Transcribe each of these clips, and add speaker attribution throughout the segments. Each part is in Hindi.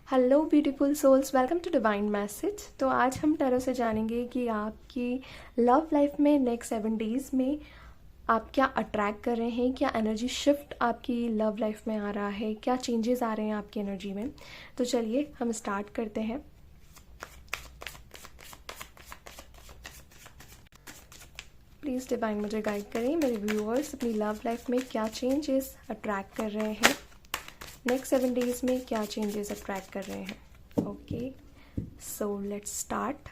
Speaker 1: Hello beautiful souls, welcome to divine message. तो आज हम टैरो से जानेंगे कि आपकी लव लाइफ में नेक्स्ट 7 डेज में आप क्या अट्रैक्ट कर रहे हैं, क्या एनर्जी शिफ्ट आपकी लव लाइफ में आ रहा है, क्या चेंजेस आ रहे हैं आपकी एनर्जी में। तो चलिए हम स्टार्ट करते हैं। प्लीज़ डिवाइन मुझे गाइड करें, मेरे व्यूअर्स अपनी लव लाइफ में क्या चेंजेस अट्रैक्ट कर रहे हैं, नेक्स्ट 7 डेज में क्या चेंजेस अट्रैक्ट कर रहे हैं। Okay, so let's start.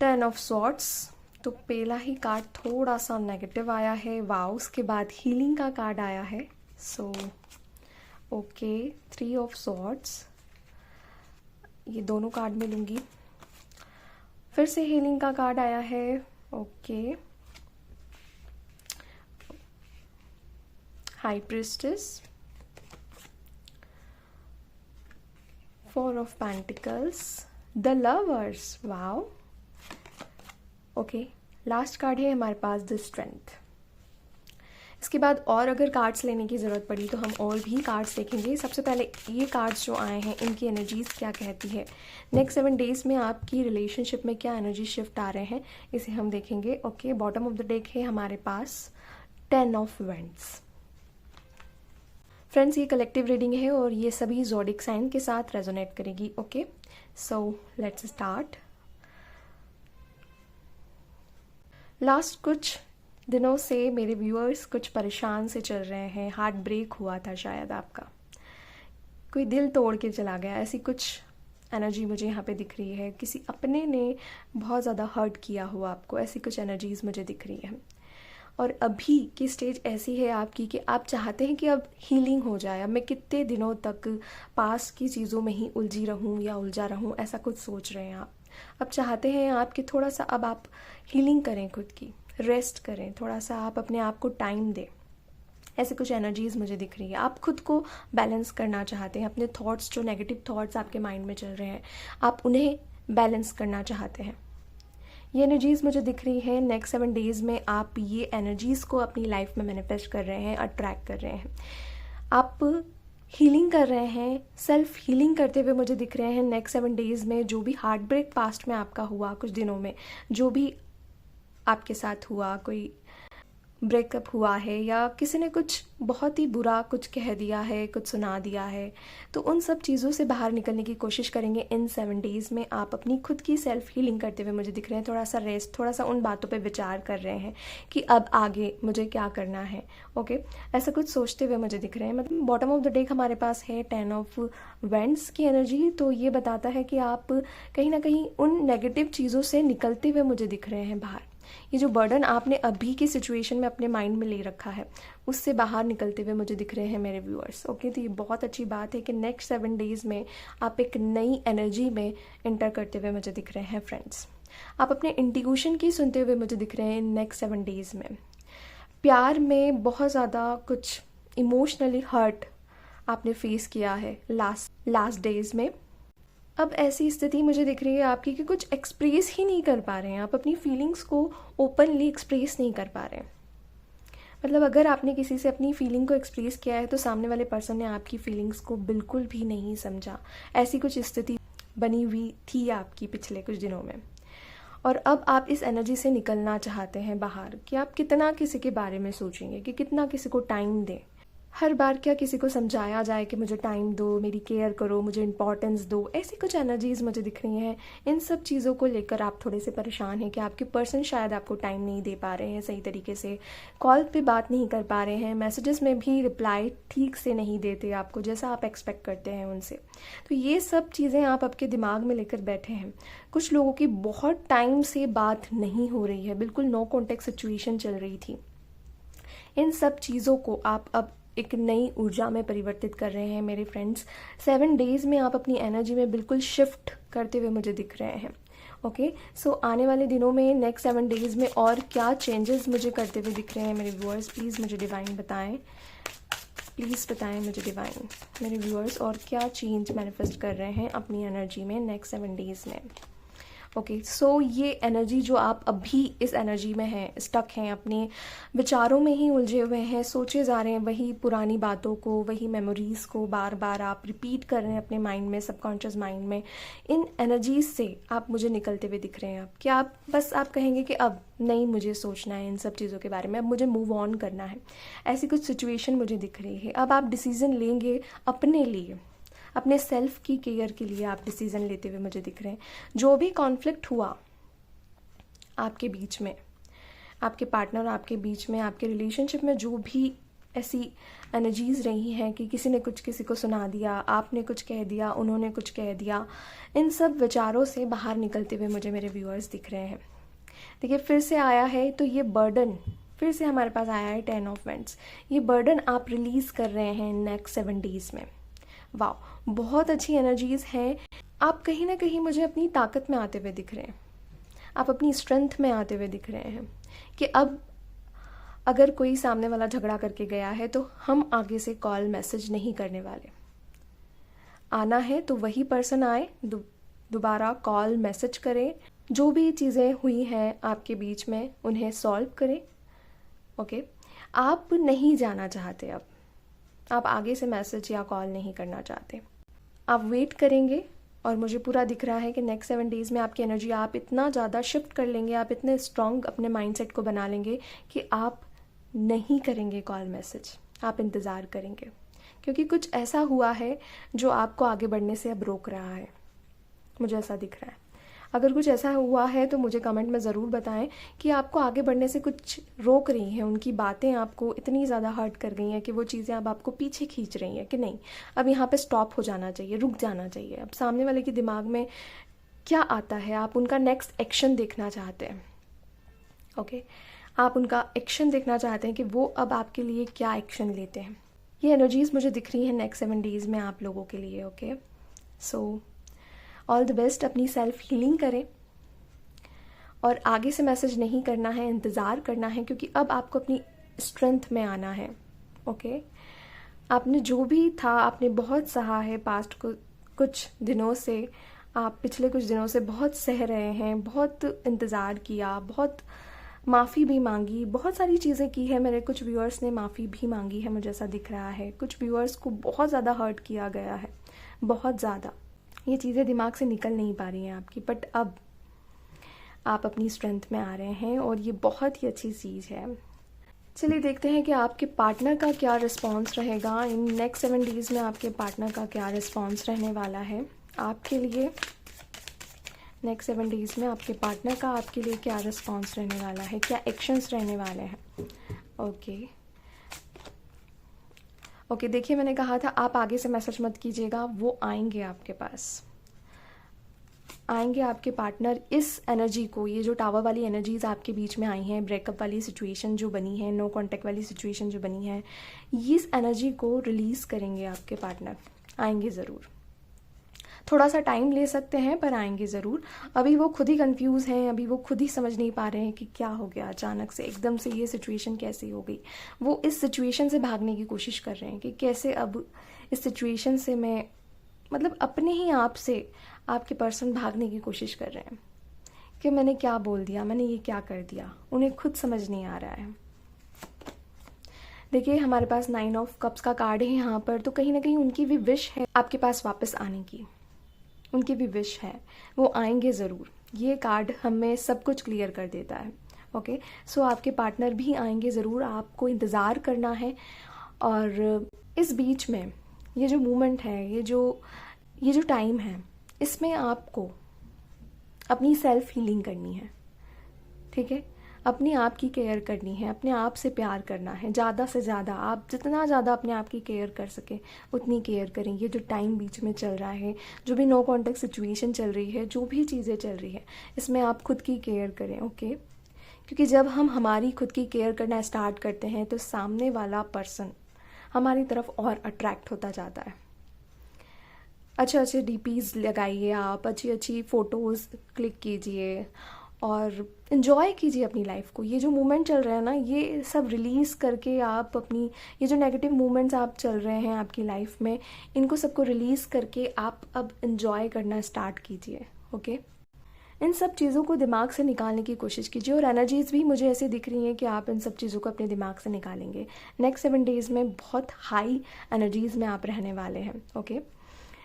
Speaker 1: 10 of swords, तो पहला ही कार्ड थोड़ा सा नेगेटिव आया है। वाओ, उसके बाद हीलिंग का कार्ड आया है। सो ओके, 3 ऑफ सॉर्ड्स, ये दोनों कार्ड में लूँगी। फिर से हीलिंग का कार्ड आया है। Okay, high priestess, 4 of pentacles, the lovers. Wow, okay, last card है हमारे पास द स्ट्रेंथ। इसके बाद और अगर कार्ड्स लेने की ज़रूरत पड़ी तो हम और भी कार्ड्स देखेंगे। सबसे पहले ये कार्ड्स जो आए हैं, इनकी एनर्जीज क्या कहती है, नेक्स्ट 7 डेज में आपकी रिलेशनशिप में क्या एनर्जी शिफ्ट आ रहे हैं, इसे हम देखेंगे। Okay, bottom of the deck है हमारे पास 10 ऑफ वेंट्स। फ्रेंड्स, ये कलेक्टिव रीडिंग है और ये सभी ज़ोडिक साइन के साथ रेजोनेट करेगी। Okay, so let's start. Last कुछ दिनों से मेरे व्यूअर्स कुछ परेशान से चल रहे हैं। हार्ट ब्रेक हुआ था शायद आपका, कोई दिल तोड़ के चला गया, ऐसी कुछ एनर्जी मुझे यहाँ पे दिख रही है। किसी अपने ने बहुत ज़्यादा हर्ट किया हुआ आपको, ऐसी कुछ एनर्जीज मुझे दिख रही है। और अभी की स्टेज ऐसी है आपकी कि आप चाहते हैं कि अब हीलिंग हो जाए। अब मैं कितने दिनों तक पास की चीज़ों में ही उलझी रहूं या उलझा रहूं, ऐसा कुछ सोच रहे हैं आप। अब चाहते हैं आप कि थोड़ा सा अब आप हीलिंग करें, खुद की रेस्ट करें, थोड़ा सा आप अपने आप को टाइम दें। ऐसे कुछ एनर्जीज मुझे दिख रही है। आप खुद को बैलेंस करना चाहते हैं, अपने थॉट्स, जो नेगेटिव थॉट्स आपके माइंड में चल रहे हैं, आप उन्हें बैलेंस करना चाहते हैं। ये एनर्जीज़ मुझे दिख रही है। नेक्स्ट 7 डेज़ में आप ये एनर्जीज़ को अपनी लाइफ में मैनिफेस्ट कर रहे हैं, अट्रैक्ट कर रहे हैं। आप हीलिंग कर रहे हैं, सेल्फ हीलिंग करते हुए मुझे दिख रहे हैं। नेक्स्ट 7 डेज़ में जो भी हार्ट ब्रेक पास्ट में आपका हुआ, कुछ दिनों में जो भी आपके साथ हुआ, कोई ब्रेकअप हुआ है या किसी ने कुछ बहुत ही बुरा कुछ कह दिया है, कुछ सुना दिया है, तो उन सब चीज़ों से बाहर निकलने की कोशिश करेंगे। इन 7 डेज़ में आप अपनी खुद की सेल्फ हीलिंग करते हुए मुझे दिख रहे हैं। थोड़ा सा रेस्ट, थोड़ा सा उन बातों पे विचार कर रहे हैं कि अब आगे मुझे क्या करना है। ओके, ऐसा कुछ सोचते हुए मुझे दिख रहे हैं। मतलब बॉटम ऑफ द डेक हमारे पास है 10 ऑफ वेंट्स की एनर्जी। तो ये बताता है कि आप कहीं ना कहीं उन नेगेटिव चीज़ों से निकलते हुए मुझे दिख रहे हैं बाहर। ये जो बर्डन आपने अभी की सिचुएशन में अपने माइंड में ले रखा है, उससे बाहर निकलते हुए मुझे दिख रहे हैं मेरे व्यूअर्स। ओके, तो ये बहुत अच्छी बात है कि नेक्स्ट 7 डेज़ में आप एक नई एनर्जी में एंटर करते हुए मुझे दिख रहे हैं। फ्रेंड्स, आप अपने इंट्यूशन की सुनते हुए मुझे दिख रहे हैं नेक्स्ट 7 डेज़ में। प्यार में बहुत ज़्यादा कुछ इमोशनली हर्ट आपने फेस किया है लास्ट डेज़ में। अब ऐसी स्थिति मुझे दिख रही है आपकी कि कुछ एक्सप्रेस ही नहीं कर पा रहे हैं, आप अपनी फीलिंग्स को ओपनली एक्सप्रेस नहीं कर पा रहे हैं। मतलब अगर आपने किसी से अपनी फीलिंग को एक्सप्रेस किया है तो सामने वाले पर्सन ने आपकी फीलिंग्स को बिल्कुल भी नहीं समझा। ऐसी कुछ स्थिति बनी हुई थी आपकी पिछले कुछ दिनों में। और अब आप इस एनर्जी से निकलना चाहते हैं बाहर कि आप कितना किसी के बारे में सोचेंगे, कि कितना किसी को टाइम दें। हर बार क्या किसी को समझाया जाए कि मुझे टाइम दो, मेरी केयर करो, मुझे इंपॉर्टेंस दो, ऐसी कुछ एनर्जीज मुझे दिख रही हैं। इन सब चीज़ों को लेकर आप थोड़े से परेशान हैं कि आपके पर्सन शायद आपको टाइम नहीं दे पा रहे हैं सही तरीके से, कॉल पे बात नहीं कर पा रहे हैं, मैसेजेस में भी रिप्लाई ठीक से नहीं देते आपको जैसा आप एक्सपेक्ट करते हैं उनसे। तो ये सब चीज़ें आप आपके दिमाग में लेकर बैठे हैं। कुछ लोगों की बहुत टाइम से बात नहीं हो रही है, बिल्कुल नो कॉन्टेक्ट सिचुएशन चल रही थी। इन सब चीज़ों को आप अब एक नई ऊर्जा में परिवर्तित कर रहे हैं मेरे फ्रेंड्स। 7 डेज़ में आप अपनी एनर्जी में बिल्कुल शिफ्ट करते हुए मुझे दिख रहे हैं। ओके, सो आने वाले दिनों में नेक्स्ट 7 डेज़ में और क्या चेंजेस मुझे करते हुए दिख रहे हैं मेरे व्यूअर्स, प्लीज़ मुझे डिवाइन बताएं। प्लीज़ बताएं मुझे डिवाइन, मेरे व्यूअर्स और क्या चेंज मैनिफेस्ट कर रहे हैं अपनी एनर्जी में नेक्स्ट 7 डेज़ में। ओके, सो ये एनर्जी जो आप अभी इस एनर्जी में हैं, स्टक हैं, अपने विचारों में ही उलझे हुए हैं, सोचे जा रहे हैं वही पुरानी बातों को, वही मेमोरीज को बार बार आप रिपीट कर रहे हैं अपने माइंड में, सबकॉन्शियस माइंड में। इन एनर्जीज से आप मुझे निकलते हुए दिख रहे हैं। अब क्या आप कहेंगे कि अब नहीं मुझे सोचना है इन सब चीज़ों के बारे में, अब मुझे मूव ऑन करना है, ऐसी कुछ सिचुएशन मुझे दिख रही है। अब आप डिसीजन लेंगे अपने लिए, अपने सेल्फ की केयर के लिए आप डिसीजन लेते हुए मुझे दिख रहे हैं। जो भी कॉन्फ्लिक्ट हुआ आपके बीच में, आपके पार्टनर आपके बीच में, आपके रिलेशनशिप में जो भी ऐसी एनर्जीज रही हैं कि किसी ने कुछ किसी को सुना दिया, आपने कुछ कह दिया, उन्होंने कुछ कह दिया, इन सब विचारों से बाहर निकलते हुए मुझे मेरे व्यूअर्स दिख रहे हैं। देखिए, फिर से आया है तो ये बर्डन फिर से हमारे पास आया है 10 ऑफ वांड्स। ये बर्डन आप रिलीज कर रहे हैं नेक्स्ट 7 डेज में। वाह, बहुत अच्छी एनर्जीज हैं। आप कहीं ना कहीं मुझे अपनी ताकत में आते हुए दिख रहे हैं, आप अपनी स्ट्रेंथ में आते हुए दिख रहे हैं कि अब अगर कोई सामने वाला झगड़ा करके गया है तो हम आगे से कॉल मैसेज नहीं करने वाले। आना है तो वही पर्सन आए, दोबारा कॉल मैसेज करें, जो भी चीज़ें हुई हैं आपके बीच में उन्हें सॉल्व करें। ओके, आप नहीं जाना चाहते, अब आप आगे से मैसेज या कॉल नहीं करना चाहते, आप वेट करेंगे। और मुझे पूरा दिख रहा है कि नेक्स्ट 7 डेज में आपकी एनर्जी आप इतना ज़्यादा शिफ्ट कर लेंगे, आप इतने स्ट्रॉन्ग अपने माइंडसेट को बना लेंगे कि आप नहीं करेंगे कॉल मैसेज, आप इंतज़ार करेंगे। क्योंकि कुछ ऐसा हुआ है जो आपको आगे बढ़ने से अब रोक रहा है, मुझे ऐसा दिख रहा है। अगर कुछ ऐसा हुआ है तो मुझे कमेंट में ज़रूर बताएं कि आपको आगे बढ़ने से कुछ रोक रही हैं, उनकी बातें आपको इतनी ज़्यादा हर्ट कर गई हैं कि वो चीज़ें अब आपको पीछे खींच रही हैं कि नहीं, अब यहाँ पे स्टॉप हो जाना चाहिए, रुक जाना चाहिए। अब सामने वाले के दिमाग में क्या आता है, आप उनका नेक्स्ट एक्शन देखना चाहते हैं। ओके, आप उनका एक्शन देखना चाहते हैं कि वो अब आपके लिए क्या एक्शन लेते हैं। ये एनर्जीज मुझे दिख रही हैं नेक्स्ट 7 डेज में आप लोगों के लिए। Okay, so all the best. अपनी सेल्फ हीलिंग करें और आगे से मैसेज नहीं करना है, इंतज़ार करना है, क्योंकि अब आपको अपनी स्ट्रेंथ में आना है। ओके, आपने जो भी था आपने बहुत सहा है पास्ट को, कुछ दिनों से आप पिछले कुछ दिनों से बहुत सह रहे हैं, बहुत इंतज़ार किया, बहुत माफ़ी भी मांगी, बहुत सारी चीज़ें की है। मेरे कुछ व्यूअर्स ने माफ़ी भी मांगी है, मुझे ऐसा दिख रहा है। कुछ व्यूअर्स को बहुत ज़्यादा हर्ट किया गया है, बहुत ज़्यादा। ये चीज़ें दिमाग से निकल नहीं पा रही हैं आपकी, बट अब आप अपनी स्ट्रेंथ में आ रहे हैं और ये बहुत ही अच्छी चीज़ है। चलिए देखते हैं कि आपके पार्टनर का क्या रिस्पॉन्स रहेगा इन नेक्स्ट 7 डेज में। आपके पार्टनर का क्या रिस्पॉन्स रहने वाला है आपके लिए नेक्स्ट 7 डेज में। आपके पार्टनर का आपके लिए क्या रिस्पॉन्स रहने वाला है, क्या एक्शंस रहने वाले हैं। ओके, देखिए, मैंने कहा था आप आगे से मैसेज मत कीजिएगा, वो आएंगे आपके पास, आएंगे आपके पार्टनर। इस एनर्जी को, ये जो टावर वाली एनर्जीज आपके बीच में आई हैं, ब्रेकअप वाली सिचुएशन जो बनी है, नो कांटेक्ट वाली सिचुएशन जो बनी है, इस एनर्जी को रिलीज़ करेंगे आपके पार्टनर, आएंगे ज़रूर। थोड़ा सा टाइम ले सकते हैं पर आएंगे ज़रूर। अभी वो खुद ही कंफ्यूज हैं, अभी वो खुद ही समझ नहीं पा रहे हैं कि क्या हो गया, अचानक से एकदम से ये सिचुएशन कैसे हो गई। वो इस सिचुएशन से भागने की कोशिश कर रहे हैं कि कैसे अब इस सिचुएशन से मैं, मतलब अपने ही आप से आपके पर्सन भागने की कोशिश कर रहे हैं कि मैंने क्या बोल दिया, मैंने ये क्या कर दिया, उन्हें खुद समझ नहीं आ रहा है। देखिए, हमारे पास 9 ऑफ कप्स का कार्ड है यहाँ पर, तो कहीं ना कहीं उनकी भी विश है आपके पास वापस आने की, उनकी भी विश है, वो आएंगे ज़रूर। ये कार्ड हमें सब कुछ क्लियर कर देता है। ओके, सो आपके पार्टनर भी आएंगे ज़रूर, आपको इंतज़ार करना है। और इस बीच में ये जो मोमेंट है, ये जो टाइम है, इसमें आपको अपनी सेल्फ हीलिंग करनी है। ठीक है, अपने आप की केयर करनी है, अपने आप से प्यार करना है ज़्यादा से ज़्यादा। आप जितना ज़्यादा अपने आप की केयर कर सके उतनी केयर करें। ये जो टाइम बीच में चल रहा है, जो भी नो कॉन्टेक्ट सिचुएशन चल रही है, जो भी चीज़ें चल रही है, इसमें आप खुद की केयर करें। ओके, क्योंकि जब हम हमारी खुद की केयर करना स्टार्ट करते हैं तो सामने वाला पर्सन हमारी तरफ और अट्रैक्ट होता जाता है। अच्छे अच्छे डीपीज़ लगाइए, आप अच्छी अच्छी फ़ोटोज़ क्लिक कीजिए और इन्जॉय कीजिए अपनी लाइफ को। ये जो मोमेंट चल रहा है ना, ये सब रिलीज़ करके आप अपनी, ये जो नेगेटिव मोमेंट्स आप चल रहे हैं आपकी लाइफ में, इनको सबको रिलीज़ करके आप अब इन्जॉय करना स्टार्ट कीजिए। ओके, इन सब चीज़ों को दिमाग से निकालने की कोशिश कीजिए, और एनर्जीज़ भी मुझे ऐसे दिख रही हैं कि आप इन सब चीज़ों को अपने दिमाग से निकालेंगे। नेक्स्ट 7 डेज़ में बहुत हाई एनर्जीज़ में आप रहने वाले हैं। Okay,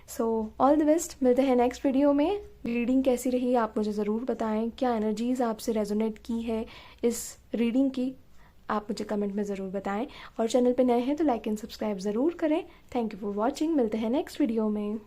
Speaker 1: so all the best. मिलते हैं नेक्स्ट वीडियो में। रीडिंग कैसी रही आप मुझे ज़रूर बताएं, क्या एनर्जीज़ आपसे रेजोनेट की है इस रीडिंग की, आप मुझे कमेंट में ज़रूर बताएं। और चैनल पे नए हैं तो लाइक एंड सब्सक्राइब ज़रूर करें। Thank you for watching. मिलते हैं नेक्स्ट वीडियो में।